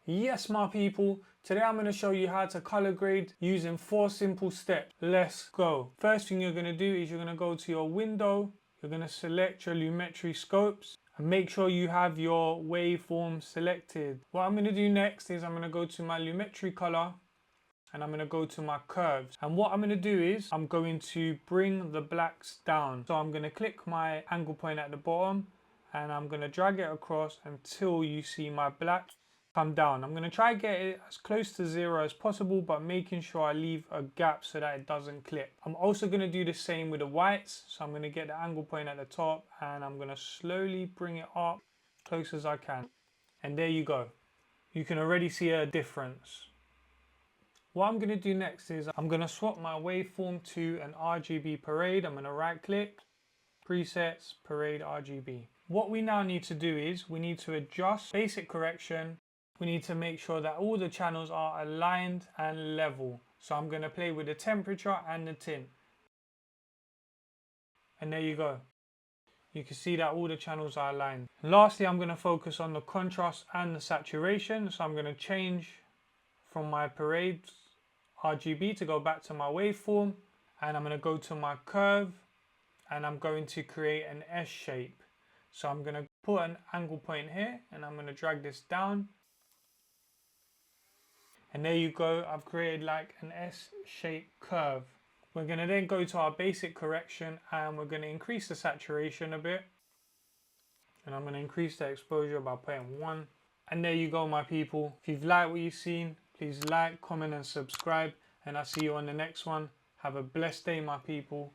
Yes, my people, today I'm going to show you how to color grade using 4 simple steps. Let's go. First thing you're going to do is you're going to go to your window, you're going to select your Lumetri scopes and make sure you have your waveform selected. What I'm going to do next is I'm going to go to my Lumetri color and I'm going to go to my curves, and what I'm going to do is I'm going to bring the blacks down. So I'm going to click my angle point at the bottom and I'm going to drag it across until you see my black come down. I'm going to try and get it as close to 0 as possible, but making sure I leave a gap so that it doesn't clip. I'm also going to do the same with the whites. So I'm going to get the angle point at the top and I'm going to slowly bring it up close as I can. And there you go. You can already see a difference. What I'm going to do next is I'm going to swap my waveform to an RGB parade. I'm going to right click, presets, parade RGB. What we now need to do is we need to adjust basic correction. We need to make sure that all the channels are aligned and level. So I'm going to play with the temperature and the tint. And there you go. You can see that all the channels are aligned. Lastly, I'm going to focus on the contrast and the saturation. So I'm going to change from my parade RGB to go back to my waveform. And I'm going to go to my curve and I'm going to create an S shape. So I'm going to put an angle point here and I'm going to drag this down. And there you go, I've created like an S-shaped curve. We're going to then go to our basic correction and we're going to increase the saturation a bit. And I'm going to increase the exposure by putting 1. And there you go, my people. If you've liked what you've seen, please like, comment and subscribe. And I'll see you on the next one. Have a blessed day, my people.